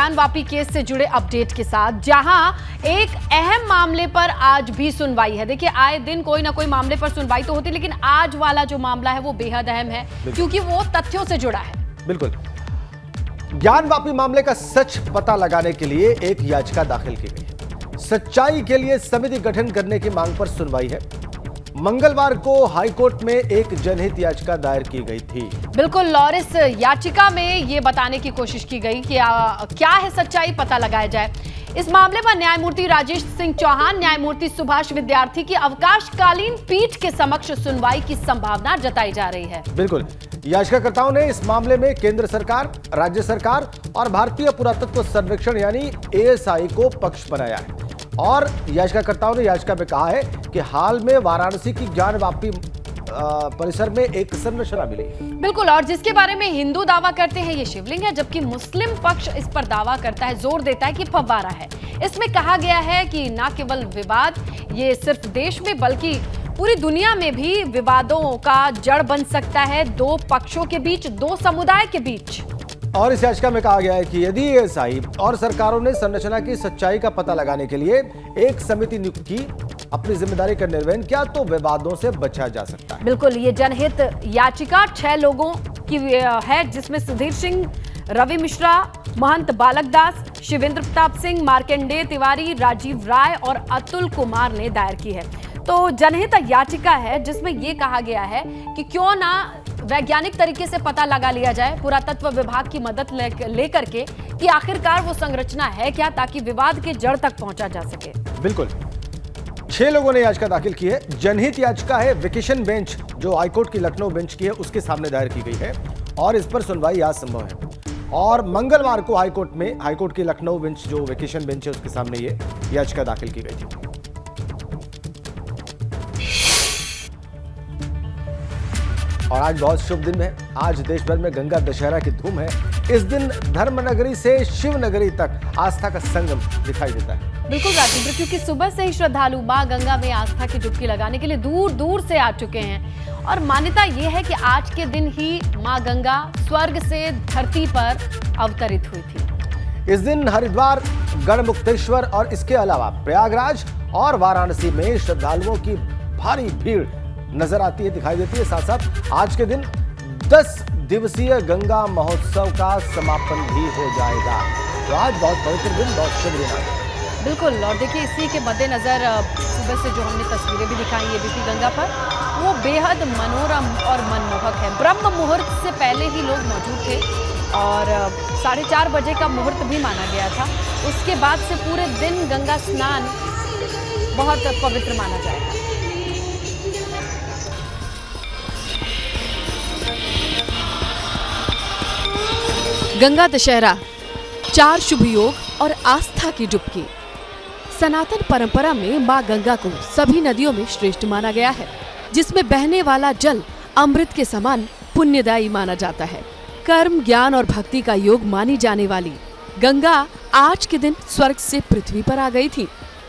ज्ञान वापी केस से जुड़े अपडेट के साथ, जहां एक अहम मामले पर आज भी सुनवाई है। देखिए, आए दिन कोई ना कोई मामले पर सुनवाई तो होती है, लेकिन आज वाला जो मामला है वो बेहद अहम है क्योंकि वो तथ्यों से जुड़ा है। बिल्कुल। ज्ञान वापी मामले का सच पता लगाने के लिए एक याचिका दाखिल की गई है। सच्चाई के लिए समिति गठन करने की मांग पर सुनवाई है। मंगलवार को हाईकोर्ट में एक जनहित याचिका दायर की गई थी। बिल्कुल, और इस याचिका में ये बताने की कोशिश की गई कि क्या है सच्चाई, पता लगाया जाए। इस मामले पर न्यायमूर्ति राजेश सिंह चौहान, न्यायमूर्ति सुभाष विद्यार्थी की अवकाशकालीन पीठ के समक्ष सुनवाई की संभावना जताई जा रही है। बिल्कुल, याचिकाकर्ताओं ने इस मामले में केंद्र सरकार, राज्य सरकार और भारतीय पुरातत्व सर्वेक्षण यानी ASI को पक्ष बनाया है। और याचिकाकर्ताओं ने याचिका में कहा है कि हाल में वाराणसी की ज्ञान वापी परिसर में एक संरचना मिली। बिल्कुल, और जिसके बारे में हिंदू दावा करते हैं ये शिवलिंग है, जबकि मुस्लिम पक्ष इस पर दावा करता है, जोर देता है कि फव्वारा है। इसमें कहा गया है कि न केवल विवाद ये सिर्फ देश में बल्कि पूरी दुनिया में भी विवादों का जड़ बन सकता है, दो पक्षों के बीच, दो समुदाय के बीच। और इस याचिका में कहा गया है कि यदि ASI और सरकारों ने संरचना की सच्चाई का पता लगाने के लिए एक समिति नियुक्त की, अपनी जिम्मेदारी का निर्वहन किया, तो विवादों से बचा जा सकता है। बिल्कुल, ये जनहित याचिका 6 लोगों की है, जिसमें सुधीर सिंह, रवि मिश्रा, महंत बालक दास, शिवेंद्र प्रताप सिंह, मार्कंडेय तिवारी, राजीव राय और अतुल कुमार ने दायर की है। तो जनहित याचिका है जिसमें यह कहा गया है कि क्यों ना वैज्ञानिक तरीके से पता लगा लिया जाए, पुरातत्व विभाग की मदद लेकर के, कि आखिरकार वो संरचना है क्या, ताकि विवाद के जड़ तक पहुंचा जा सके। बिल्कुल, 6 लोगों ने याचिका दाखिल की है। जनहित याचिका है वेकेशन बेंच, जो हाईकोर्ट की लखनऊ बेंच की है, उसके सामने दायर की गई है और इस पर सुनवाई आज संभव है। और मंगलवार को हाईकोर्ट की लखनऊ बेंच, जो वेकेशन बेंच है, उसके सामने ये याचिका दाखिल की गई थी। और आज बहुत शुभ दिन है। आज देश भर में गंगा दशहरा की धूम है। इस दिन धर्मनगरी से शिवनगरी तक आस्था का संगम दिखाई देता है। बिल्कुल राजेंद्र, क्योंकि सुबह से ही श्रद्धालु मां गंगा में आस्था की डुबकी लगाने के लिए दूर दूर से आ चुके हैं। और मान्यता यह है कि आज के दिन ही मां गंगा स्वर्ग से धरती पर अवतरित हुई थी। इस दिन हरिद्वार, गढ़मुक्तेश्वर और इसके अलावा प्रयागराज और वाराणसी में श्रद्धालुओं की भारी भीड़ नजर आती है, दिखाई देती है। साथ साथ आज के दिन 10 दिवसीय गंगा महोत्सव का समापन भी हो जाएगा। तो आज बहुत पवित्र दिन, बहुत शुभ दिन है। बिल्कुल, और देखिए इसी के मद्देनजर सुबह से जो हमने तस्वीरें भी दिखाई एबीपी गंगा पर, वो बेहद मनोरम और मनमोहक है। ब्रह्म मुहूर्त से पहले ही लोग मौजूद थे और 4:30 बजे का मुहूर्त भी माना गया था। उसके बाद से पूरे दिन गंगा स्नान बहुत पवित्र माना जाएगा। गंगा दशहरा, 4 शुभ योग और आस्था की डुबकी। सनातन परंपरा में मां गंगा को सभी नदियों में श्रेष्ठ माना गया है, जिसमें बहने वाला जल अमृत के समान पुण्यदायी माना जाता है। कर्म, ज्ञान और भक्ति का योग मानी जाने वाली गंगा आज के दिन स्वर्ग से पृथ्वी पर आ गई थी।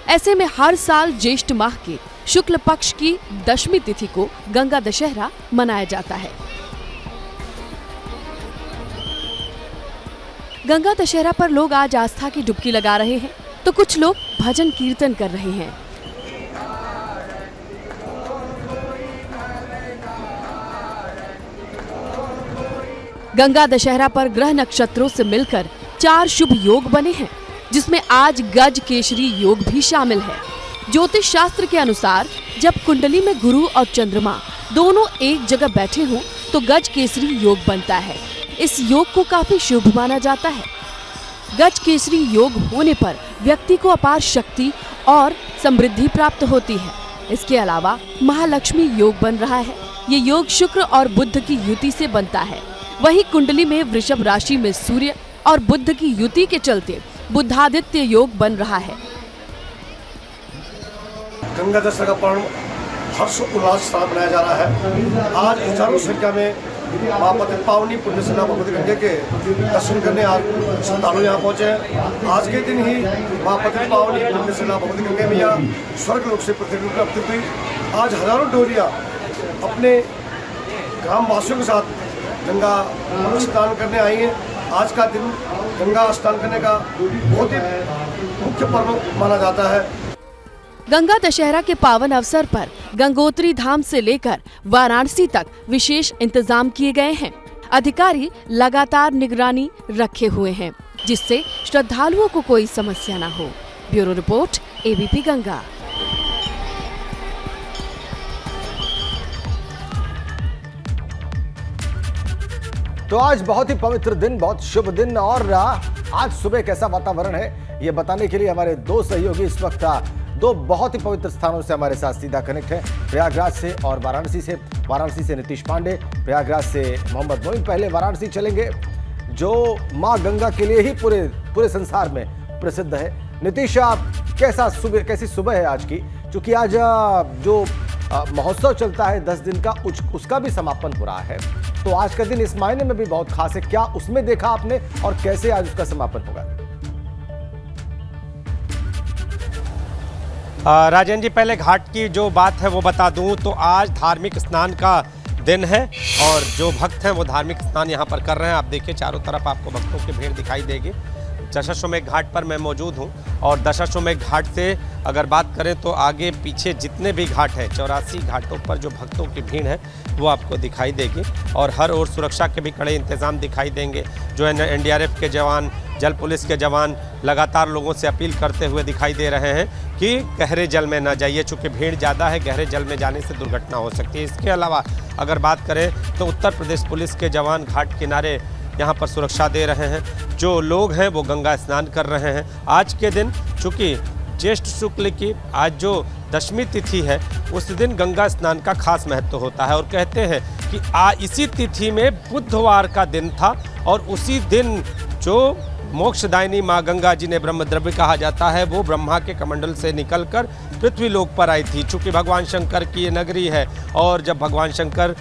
ऐसे में हर साल ज्येष्ठ माह के शुक्ल पक्ष की 10वीं तिथि को गंगा दशहरा मनाया जाता है। गंगा दशहरा पर लोग आज आस्था की डुबकी लगा रहे हैं, तो कुछ लोग भजन कीर्तन कर रहे हैं। गंगा दशहरा पर ग्रह नक्षत्रों से मिलकर 4 शुभ योग बने हैं, जिसमें आज गज केसरी योग भी शामिल है। ज्योतिष शास्त्र के अनुसार जब कुंडली में गुरु और चंद्रमा दोनों एक जगह बैठे हों तो गज केसरी योग बनता है। इस योग को काफी शुभ माना जाता है। गज केसरी योग होने पर व्यक्ति को अपार शक्ति और समृद्धि प्राप्त होती है। इसके अलावा महालक्ष्मी योग बन रहा है। ये योग शुक्र और बुध की युति से बनता है। वहीं कुंडली में वृषभ राशि में सूर्य और बुध की युति के चलते बुधादित्य योग बन रहा है। गंगा दशहरा का पर्व हर्ष उल्लास से मनाया जा रहा है। आज हजारों संख्या में मां पति पावनी पुण्यसना भगवती गंगा के दर्शन करने आज श्रद्धालु यहाँ पहुँचे हैं। आज के दिन ही मां पति पावनी पुण्यसना भगवती गंगा मैया स्वर्ग लोक से पृथ्वी पर अवतरित हुई। आज हजारों डोलियाँ अपने ग्रामवासियों के साथ गंगा स्नान करने आई हैं। आज का दिन गंगा स्नान करने का बहुत ही मुख्य पर्व माना जाता है। गंगा दशहरा के पावन अवसर पर गंगोत्री धाम से लेकर वाराणसी तक विशेष इंतजाम किए गए हैं। अधिकारी लगातार निगरानी रखे हुए हैं, जिससे श्रद्धालुओं को कोई समस्या न हो। Bureau report, ABP Ganga. तो आज बहुत ही पवित्र दिन, बहुत शुभ दिन, और आज सुबह कैसा वातावरण है ये बताने के लिए हमारे दो सहयोगी इस वक्त दो बहुत ही पवित्र स्थानों से हमारे साथ सीधा कनेक्ट है, प्रयागराज से और वाराणसी से। वाराणसी से नीतीश पांडे, प्रयागराज से मोहम्मद मोइन। पहले वाराणसी चलेंगे, जो मां गंगा के लिए ही पूरे संसार में प्रसिद्ध है। नीतीश, कैसी सुबह है आज की? क्योंकि आज जो महोत्सव चलता है 10 दिन का, उसका भी समापन हो रहा है, तो आज का दिन इस मायने में भी बहुत खास है। क्या उसमें देखा आपने और कैसे आज उसका समापन होगा? राजन जी, पहले घाट की जो बात है वो बता दूं तो आज धार्मिक स्नान का दिन है और जो भक्त हैं वो धार्मिक स्नान यहाँ पर कर रहे हैं। आप देखिए चारों तरफ आपको भक्तों की भीड़ दिखाई देगी। दशाश्वमेध घाट पर मैं मौजूद हूँ और दशाश्वमेध घाट से अगर बात करें तो आगे पीछे जितने भी घाट हैं, 84 घाटों पर जो भक्तों की भीड़ है वो आपको दिखाई देगी और हर ओर सुरक्षा के भी कड़े इंतजाम दिखाई देंगे। जो है NDRF के जवान, जल पुलिस के जवान लगातार लोगों से अपील करते हुए दिखाई दे रहे हैं कि गहरे जल में न जाइए, चूँकि भीड़ ज़्यादा है, गहरे जल में जाने से दुर्घटना हो सकती है। इसके अलावा अगर बात करें तो उत्तर प्रदेश पुलिस के जवान घाट किनारे यहाँ पर सुरक्षा दे रहे हैं। जो लोग हैं वो गंगा स्नान कर रहे हैं। आज के दिन चूँकि ज्येष्ठ शुक्ल की आज जो दशमी तिथि है, उस दिन गंगा स्नान का खास महत्व होता है और कहते हैं कि इसी तिथि में बुधवार का दिन था और उसी दिन जो मोक्षदायिनी माँ गंगा जिन्हें ब्रह्मद्रव्य कहा जाता है, वो ब्रह्मा के कमंडल से निकलकर पृथ्वी लोक पर आई थी। चूँकि भगवान शंकर की ये नगरी है और जब भगवान शंकर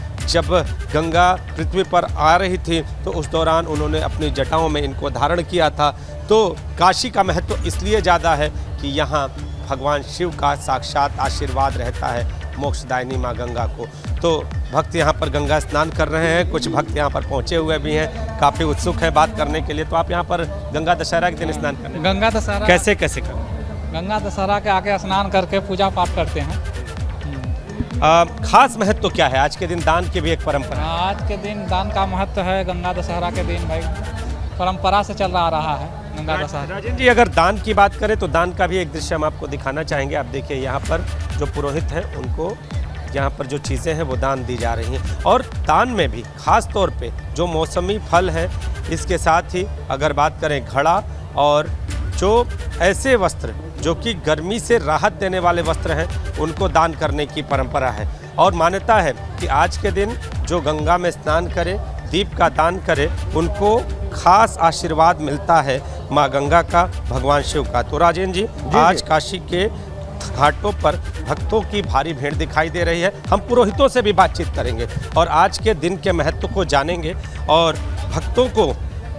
गंगा पृथ्वी पर आ रही थी तो उस दौरान उन्होंने अपनी जटाओं में इनको धारण किया था। तो काशी का महत्व इसलिए ज़्यादा है कि यहाँ भगवान शिव का साक्षात आशीर्वाद रहता है मोक्षदायिनी माँ गंगा को। तो भक्त यहाँ पर गंगा स्नान कर रहे हैं, कुछ भक्त यहाँ पर पहुँचे हुए भी हैं, काफ़ी उत्सुक हैं बात करने के लिए। तो आप यहाँ पर गंगा दशहरा के दिन स्नान करते हैं? गंगा दशहरा कैसे कर? गंगा दशहरा के आके स्नान करके पूजा पाठ करते हैं। खास महत्व तो क्या है? आज के दिन दान की भी एक परंपरा है। आज के दिन दान का महत्व है। गंगा दशहरा के दिन भाई परंपरा से चल रहा है गंगा दशहरा। राजन जी, अगर दान की बात करें तो दान का भी एक दृश्य हम आपको दिखाना चाहेंगे। आप देखिए यहाँ पर जो पुरोहित हैं उनको यहाँ पर जो चीज़ें हैं वो दान दी जा रही हैं और दान में भी खास तौर पे जो मौसमी फल हैं, इसके साथ ही अगर बात करें घड़ा और जो ऐसे वस्त्र जो कि गर्मी से राहत देने वाले वस्त्र हैं, उनको दान करने की परंपरा है। और मान्यता है कि आज के दिन जो गंगा में स्नान करे, दीप का दान करे, उनको खास आशीर्वाद मिलता है माँ गंगा का, भगवान शिव का। तो राजेंद्र जी, आज काशी के घाटों पर भक्तों की भारी भीड़ दिखाई दे रही है। हम पुरोहितों से भी बातचीत करेंगे और आज के दिन के महत्व को जानेंगे और भक्तों को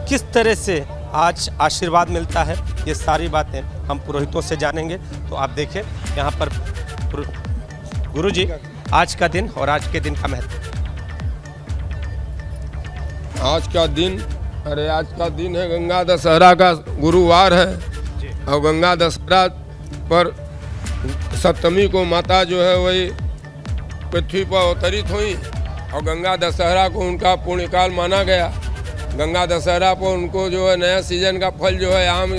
किस तरह से आज आशीर्वाद मिलता है, ये सारी बातें हम पुरोहितों से जानेंगे। तो आप देखें यहाँ पर गुरुजी, आज का दिन और आज के दिन का महत्व। आज का दिन है गंगा दशहरा का गुरुवार है और गंगा दशहरा पर सप्तमी को माता जो है वही पृथ्वी पर अवतरित हुई और गंगा दशहरा को उनका पुण्यकाल माना गया। गंगा दशहरा पर उनको जो है नया सीजन का फल जो है आम,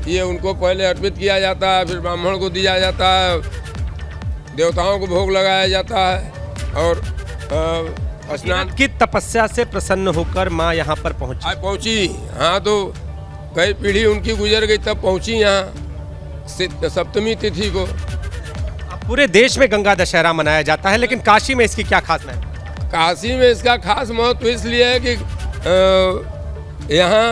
ये उनको पहले अर्पित किया जाता है, फिर ब्राह्मण को दिया जाता है, देवताओं को भोग लगाया जाता है और स्नान की तपस्या से प्रसन्न होकर माँ यहाँ पर पहुँची। हाँ, तो कई पीढ़ी उनकी गुजर गई तब पहुँची यहाँ सप्तमी तिथि को। पूरे देश में गंगा दशहरा मनाया जाता है, लेकिन काशी में इसकी क्या खास महत्व? काशी में इसका खास महत्व इसलिए है कि यहाँ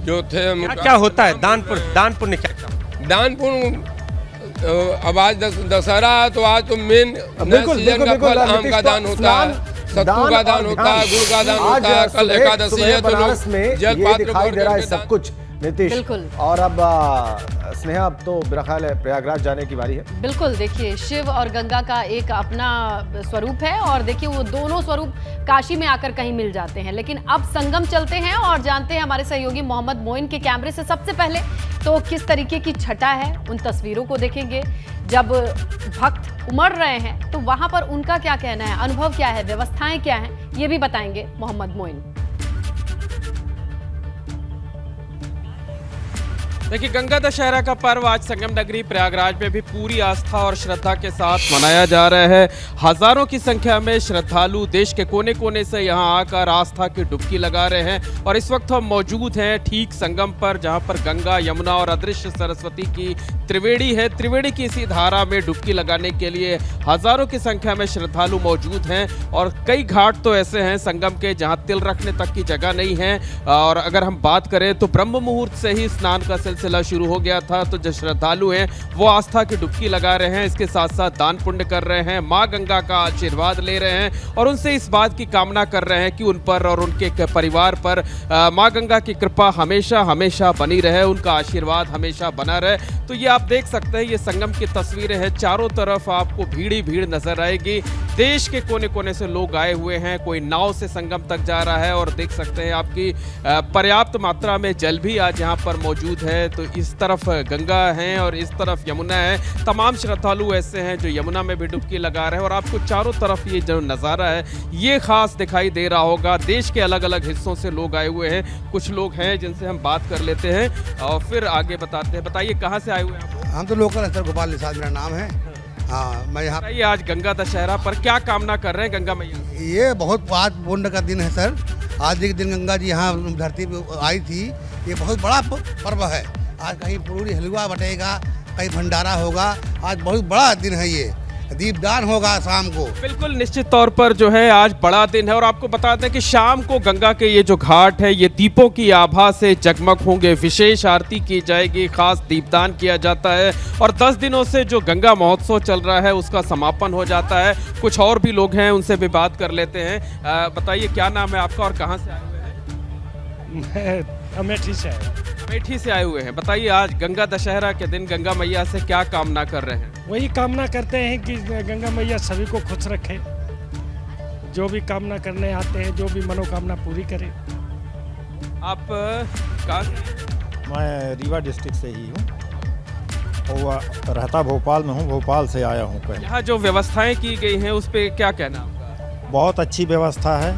जो थे क्या होता है दान पुण्य क्या? दान पुण्य अब आज दशहरा है तो आज तो मेन सीजन का फल आम का दान होता है, सत्तू का दान होता है, गुड़ का दान होता है। कल एकादशी है तो लोग जल पात्र दिखाई दे रहा है सब कुछ नीतीश, बिल्कुल। और अब स्नेहा, अब तो मेरा ख्याल है प्रयागराज जाने की बारी है। बिल्कुल, देखिए शिव और गंगा का एक अपना स्वरूप है और देखिए वो दोनों स्वरूप काशी में आकर कहीं मिल जाते हैं। लेकिन अब संगम चलते हैं और जानते हैं हमारे सहयोगी मोहम्मद मोइन के कैमरे से सबसे पहले तो किस तरीके की छटा है, उन तस्वीरों को देखेंगे। जब भक्त उमड़ रहे हैं तो वहां पर उनका क्या कहना है, अनुभव क्या है, व्यवस्थाएं क्या हैं, ये भी बताएंगे मोहम्मद मोइन। देखिए, गंगा दशहरा का पर्व आज संगम नगरी प्रयागराज में भी पूरी आस्था और श्रद्धा के साथ मनाया जा रहा है। हजारों की संख्या में श्रद्धालु देश के कोने कोने से यहां आकर आस्था की डुबकी लगा रहे हैं और इस वक्त हम मौजूद हैं ठीक संगम पर, जहां पर गंगा, यमुना और अदृश्य सरस्वती की त्रिवेणी है। त्रिवेणी की इसी धारा में डुबकी लगाने के लिए हजारों की संख्या में श्रद्धालु मौजूद हैं और कई घाट तो ऐसे हैं संगम के जहां तिल रखने तक की जगह नहीं है। और अगर हम बात करें तो ब्रह्म मुहूर्त से ही स्नान का सिलसिला शुरू हो गया था, तो जो श्रद्धालु हैं वो आस्था की डुबकी लगा रहे हैं, इसके साथ साथ दान पुण्य कर रहे हैं, माँ गंगा का आशीर्वाद ले रहे हैं और उनसे इस बात की कामना कर रहे हैं कि उन पर और उनके परिवार पर माँ गंगा की कृपा हमेशा हमेशा बनी रहे, उनका आशीर्वाद हमेशा बना रहे। तो ये आप देख सकते हैं, ये संगम की तस्वीरें हैं, चारों तरफ आपको भीड़ ही भीड़ नजर आएगी। देश के कोने कोने से लोग आए हुए हैं, कोई नाव से संगम तक जा रहा है और देख सकते हैं आपकी पर्याप्त मात्रा में जल भी आज यहाँ पर मौजूद है। तो इस तरफ गंगा है और इस तरफ यमुना है। तमाम श्रद्धालु ऐसे हैं जो यमुना में भी डुबकी लगा रहे हैं और आपको चारों तरफ ये जो नज़ारा है ये खास दिखाई दे रहा होगा। देश के अलग अलग हिस्सों से लोग आए हुए हैं, कुछ लोग हैं जिनसे हम बात कर लेते हैं और फिर आगे बताते हैं। बताइए कहाँ से आए हुए हैं आप? हम तो लोकल हैं सर, गोपाल निषाद मेरा नाम है। हाँ, मैं यहाँ बताइए आज गंगा दशहरा पर क्या कामना कर रहे हैं गंगा मैया? ये बहुत आज पुण्य का दिन है सर। आज के दिन गंगा जी यहाँ धरती पे आई थी, ये बहुत बड़ा पर्व है। आज कहीं पूरी हलवा बटेगा, कहीं भंडारा होगा, आज बहुत बड़ा दिन है। ये दीपदान होगा शाम को। बिल्कुल निश्चित तौर पर जो है आज बड़ा दिन है और आपको बता दें कि शाम को गंगा के ये जो घाट है ये दीपों की आभा से जगमग होंगे, विशेष आरती की जाएगी, खास दीपदान किया जाता है और 10 दिनों से जो गंगा महोत्सव चल रहा है उसका समापन हो जाता है। कुछ और भी लोग हैं, उनसे भी बात कर लेते हैं। बताइए क्या नाम है आपका और कहाँ से आए हुए हैं? मैं अमेठी से आया। अमेठी से आए हुए हैं। बताइए आज गंगा दशहरा के दिन गंगा मैया से क्या कामना कर रहे हैं? वही कामना करते हैं कि गंगा मैया सभी को खुश रखे, जो भी कामना करने आते हैं, जो भी मनोकामना पूरी करे। आप कहाँ से? मैं रीवा डिस्ट्रिक्ट से ही हूँ और रहता भोपाल में हूँ, भोपाल से आया हूँ। कहीं यहाँ जो व्यवस्थाएं की गई हैं उस पर क्या कहना आपका? बहुत अच्छी व्यवस्था है,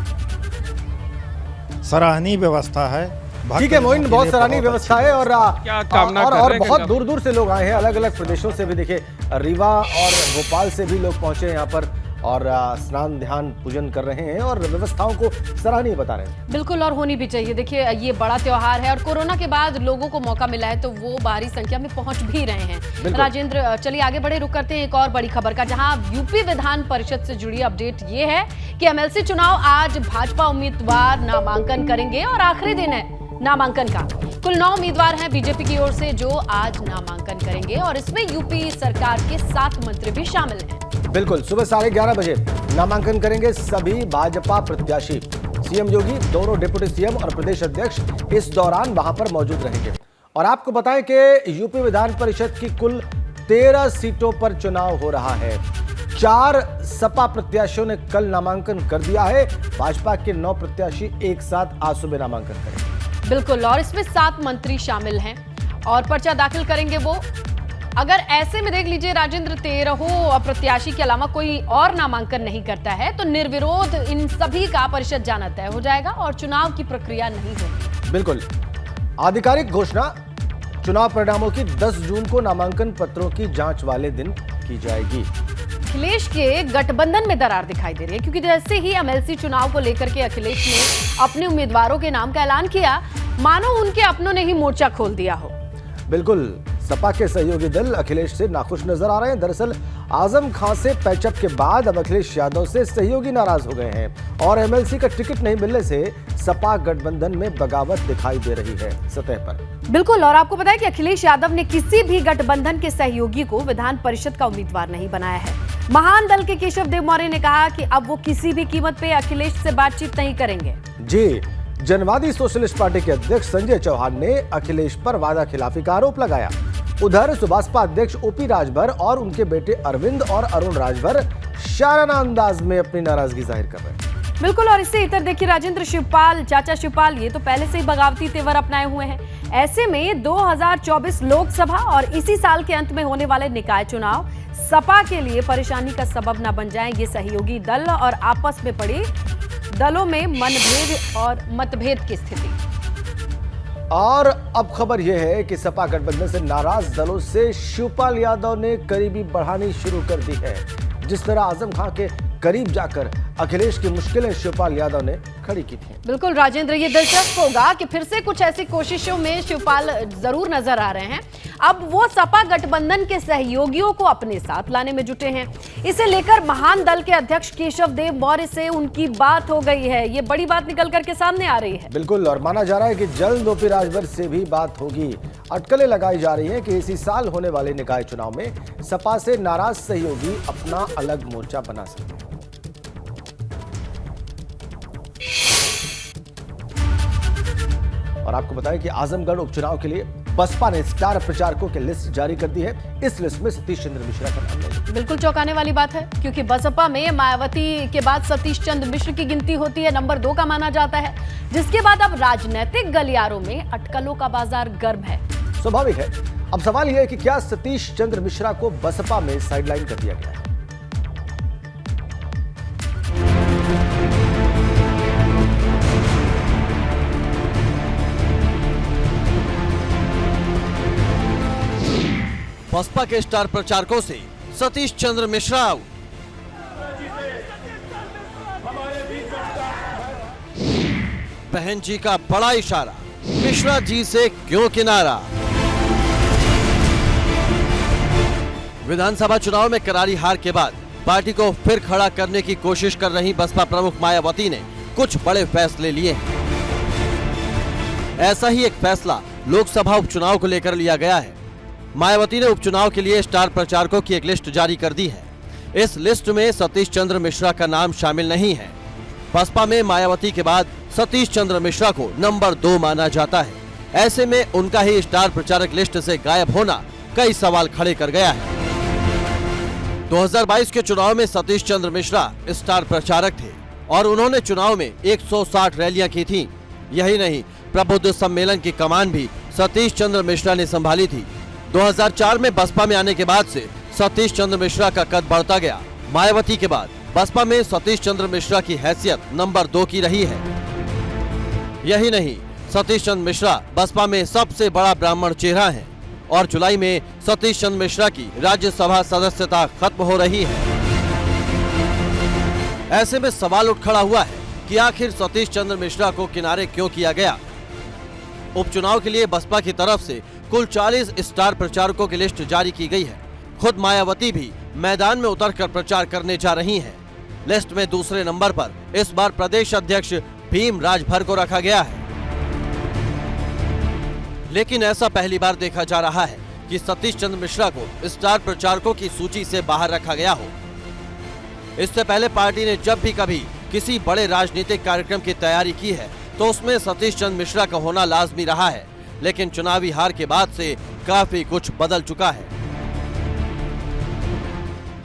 सराहनीय व्यवस्था है। ठीक है मोइन, बहुत सराहनीय व्यवस्था है और क्या कामना कर रहे और हैं बहुत गंगा? दूर दूर से लोग आए हैं, अलग अलग प्रदेशों से भी। देखिए रीवा और भोपाल से भी लोग पहुंचे हैं यहाँ पर और स्नान ध्यान पूजन कर रहे हैं और व्यवस्थाओं को सराहनीय बता रहे हैं। बिल्कुल, और होनी भी चाहिए। देखिए ये बड़ा त्योहार है और कोरोना के बाद लोगों को मौका मिला है तो वो भारी संख्या में पहुंच भी रहे हैं। राजेंद्र, चलिए आगे बढ़े, रुक करते हैं एक और बड़ी खबर का, जहां यूपी विधान परिषद से जुड़ी अपडेट ये है कि एमएलसी चुनाव आज भाजपा उम्मीदवार नामांकन करेंगे और आखिरी दिन है नामांकन का। कुल 9 उम्मीदवार हैं बीजेपी की ओर से जो आज नामांकन करेंगे और इसमें यूपी सरकार के 7 मंत्री भी शामिल हैं। बिल्कुल, सुबह 11:30 बजे नामांकन करेंगे सभी भाजपा प्रत्याशी। सीएम योगी, दोनों डिप्टी सीएम और प्रदेश अध्यक्ष इस दौरान वहां पर मौजूद रहेंगे। और आपको बताएं कि यूपी विधान परिषद की कुल 13 सीटों पर चुनाव हो रहा है। 4 सपा प्रत्याशियों ने कल नामांकन कर दिया है। भाजपा के 9 प्रत्याशी एक साथ आज सुबह नामांकन करेंगे। बिल्कुल, और इसमें 7 मंत्री शामिल हैं और पर्चा दाखिल करेंगे वो। अगर ऐसे में देख लीजिए राजेंद्र, 13 प्रत्याशी के अलावा कोई और नामांकन नहीं करता है तो निर्विरोध इन सभी का परिषद जाना तय हो जाएगा और चुनाव की प्रक्रिया नहीं होगी। बिल्कुल, आधिकारिक घोषणा चुनाव परिणामों की 10 जून को नामांकन पत्रों की जांच वाले दिन की जाएगी। अखिलेश के गठबंधन में दरार दिखाई दे रही है क्योंकि जैसे ही एमएलसी चुनाव को लेकर के अखिलेश ने अपने उम्मीदवारों के नाम का ऐलान किया, मानो उनके अपनों ने ही मोर्चा खोल दिया हो। बिल्कुल, सपा के सहयोगी दल अखिलेश से नाखुश नजर आ रहे हैं। दरअसल आजम खान से पैचअप के बाद अब अखिलेश यादव से सहयोगी नाराज हो गए हैं और एमएलसी का टिकट नहीं मिलने से सपा गठबंधन में बगावत दिखाई दे रही है सतह पर। बिल्कुल, और आपको पता है कि अखिलेश यादव ने किसी भी गठबंधन के सहयोगी को विधान परिषद का उम्मीदवार नहीं बनाया है। महान दल के केशव देव मौर्य ने कहा कि अब वो किसी भी कीमत पे अखिलेश से बातचीत नहीं करेंगे। जी, जनवादी सोशलिस्ट पार्टी के अध्यक्ष संजय चौहान ने अखिलेश पर वादा खिलाफी का आरोप लगाया। उधर सुभाषपा अध्यक्ष ओपी राजभर और उनके बेटे अरविंद और अरुण राजभर शाराना अंदाज में अपनी नाराजगी जाहिर कर रहे हैं। बिल्कुल, और इससे इतर देखिए राजेंद्र शिवपाल, चाचा शिवपाल ये तो पहले से ही बगावती तेवर अपनाए हुए हैं। ऐसे में 2024 लोकसभा और इसी साल के अंत में होने वाले निकाय चुनाव सपा के लिए परेशानी का सबब न बन जाए, ये सहयोगी दल और आपस में पड़े दलों में मनभेद और मतभेद की स्थिति। और अब खबर यह है कि सपा गठबंधन से नाराज दलों से शिवपाल यादव ने करीबी बढ़ानी शुरू कर दी है। जिस तरह आजम खान के करीब जाकर अखिलेश की मुश्किलें शिवपाल यादव ने खड़ी की थी। बिल्कुल राजेंद्र, ये दिलचस्प होगा कि फिर से कुछ ऐसी कोशिशों में शिवपाल जरूर नजर आ रहे हैं। अब वो सपा गठबंधन के सहयोगियों को अपने साथ लाने में जुटे हैं। इसे लेकर महान दल के अध्यक्ष केशव देव मौर्य से उनकी बात हो गई है। ये बड़ी बात निकल करके सामने आ रही है। बिल्कुल, और माना जा रहा है कि जल्द ओपी राजभर से भी बात होगी। अटकलें लगाई जा रही हैं कि इसी साल होने वाले निकाय चुनाव में सपा से नाराज सहयोगी अपना अलग मोर्चा बना सकते हैं। और आपको बताएं कि आजमगढ़ उपचुनाव के लिए बसपा ने स्टार प्रचारकों की लिस्ट जारी कर दी है। इस लिस्ट में सतीश चंद्र मिश्रा का नाम है। बिल्कुल चौंकाने वाली बात है, क्योंकि बसपा में मायावती के बाद सतीश चंद्र मिश्र की गिनती होती है, नंबर 2 का माना जाता है। जिसके बाद अब राजनीतिक गलियारों में अटकलों का बाजार गर्म है। स्वाभाविक है। अब सवाल यह है कि क्या सतीश चंद्र मिश्रा को बसपा में साइडलाइन कर दिया गया है? बसपा के स्टार प्रचारकों से सतीश चंद्र मिश्रा आउट। बहन जी का बड़ा इशारा, मिश्रा जी से क्यों किनारा। विधानसभा चुनाव में करारी हार के बाद पार्टी को फिर खड़ा करने की कोशिश कर रही बसपा प्रमुख मायावती ने कुछ बड़े फैसले लिए हैं। ऐसा ही एक फैसला लोकसभा उपचुनाव को लेकर लिया गया है। मायावती ने उपचुनाव के लिए स्टार प्रचारकों की एक लिस्ट जारी कर दी है। इस लिस्ट में सतीश चंद्र मिश्रा का नाम शामिल नहीं है। बसपा में मायावती के बाद सतीश चंद्र मिश्रा को नंबर 2 माना जाता है। ऐसे में उनका ही स्टार प्रचारक लिस्ट से गायब होना कई सवाल खड़े कर गया है। 2022 के चुनाव में सतीश चंद्र मिश्रा स्टार प्रचारक थे और उन्होंने चुनाव में 160 रैलियां की थीं। यही नहीं, प्रबुद्ध सम्मेलन की कमान भी सतीश चंद्र मिश्रा ने संभाली थी। 2004 में बसपा में आने के बाद से सतीश चंद्र मिश्रा का कद बढ़ता गया। मायावती के बाद बसपा में सतीश चंद्र मिश्रा की हैसियत नंबर 2 की रही है। यही नहीं, सतीश चंद्र मिश्रा बसपा में सबसे बड़ा ब्राह्मण चेहरा है और जुलाई में सतीश चंद्र मिश्रा की राज्यसभा सदस्यता खत्म हो रही है। ऐसे में सवाल उठ खड़ा हुआ है कि आखिर सतीश चंद्र मिश्रा को किनारे क्यों किया गया। उपचुनाव के लिए बसपा की तरफ से कुल 40 स्टार प्रचारकों की लिस्ट जारी की गई है। खुद मायावती भी मैदान में उतरकर प्रचार करने जा रही हैं। लिस्ट में दूसरे नंबर पर इस बार प्रदेश अध्यक्ष भीम राजभर को रखा गया है। लेकिन ऐसा पहली बार देखा जा रहा है कि सतीश चंद्र मिश्रा को स्टार प्रचारकों की सूची से बाहर रखा गया हो। इससे पहले पार्टी ने जब भी कभी किसी बड़े राजनीतिक कार्यक्रम की तैयारी की है तो उसमें सतीश चंद्र मिश्रा का होना लाजमी रहा है। लेकिन चुनावी हार के बाद से काफी कुछ बदल चुका है।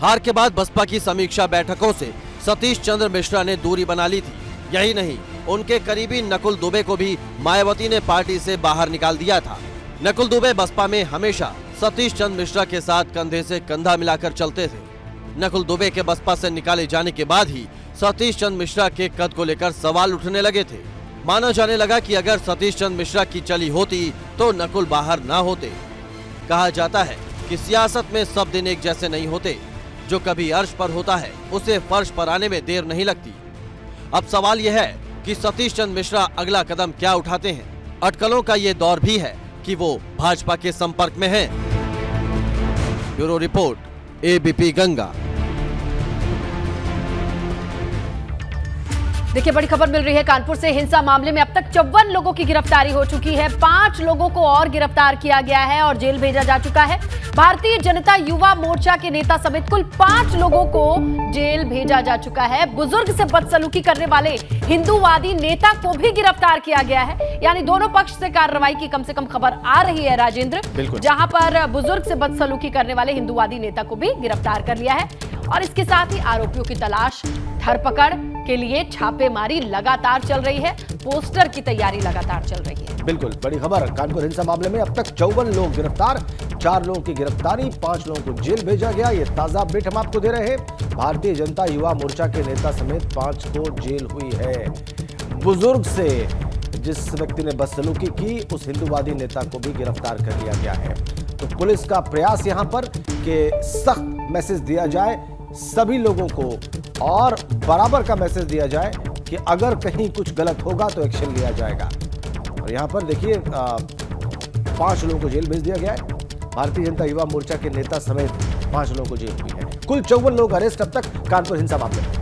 हार के बाद बसपा की समीक्षा बैठकों से सतीश चंद्र मिश्रा ने दूरी बना ली थी। यही नहीं, उनके करीबी नकुल दुबे को भी मायावती ने पार्टी से बाहर निकाल दिया था। नकुल दुबे बसपा में हमेशा सतीश चंद्र मिश्रा के साथ कंधे से कंधा मिलाकर चलते थे। नकुल दुबे के बसपा से निकाले जाने के बाद ही सतीश चंद्र मिश्रा के कद को लेकर सवाल उठने लगे थे। माना जाने लगा कि अगर सतीश चंद्र मिश्रा की चली होती तो नकुल बाहर ना होते। कहा जाता है कि सियासत में सब दिन एक जैसे नहीं होते। जो कभी अर्श पर होता है उसे फर्श पर आने में देर नहीं लगती। अब सवाल यह है कि सतीश चंद्र मिश्रा अगला कदम क्या उठाते हैं। अटकलों का ये दौर भी है कि वो भाजपा के संपर्क में हैं। Bureau report, ABP Ganga. देखिए, बड़ी खबर मिल रही है कानपुर से। हिंसा मामले में अब तक 54 लोगों की गिरफ्तारी हो चुकी है। 5 लोगों को और गिरफ्तार किया गया है और जेल भेजा जा चुका है। भारतीय जनता युवा मोर्चा के नेता समेत कुल 5 लोगों को जेल भेजा जा चुका है। बुजुर्ग से बदसलूकी करने वाले हिंदूवादी नेता को भी गिरफ्तार किया गया है। यानी दोनों पक्ष से कार्रवाई की कम से कम खबर आ रही है राजेंद्र, जहां पर बुजुर्ग से बदसलूकी करने वाले हिंदूवादी नेता को भी गिरफ्तार कर लिया है और इसके साथ ही आरोपियों की तलाश, धरपकड़ के लिए छापेमारी लगातार चल रही है। पोस्टर की तैयारी लगातार चल रही है। बिल्कुल बड़ी खबर, कानपुर हिंसा मामले में अब तक 54 लोग गिरफ्तार, 4 लोगों की गिरफ्तारी, 5 लोगों को जेल भेजा गया। ये ताजा अपडेट हम आपको दे रहे हैं। भारतीय जनता युवा मोर्चा के नेता समेत 5 को जेल हुई है। बुजुर्ग से जिस व्यक्ति ने बदसलूकी की, उस हिंदूवादी नेता को भी गिरफ्तार कर लिया गया है। तो पुलिस का प्रयास यहां पर कि सख्त मैसेज दिया जाए सभी लोगों को और बराबर का मैसेज दिया जाए कि अगर कहीं कुछ गलत होगा तो एक्शन लिया जाएगा। और यहां पर देखिए 5 लोगों को जेल भेज दिया गया है। भारतीय जनता युवा मोर्चा के नेता समेत 5 लोगों को जेल हुई है। कुल 54 लोग अरेस्ट अब तक कानपुर हिंसा मामले में।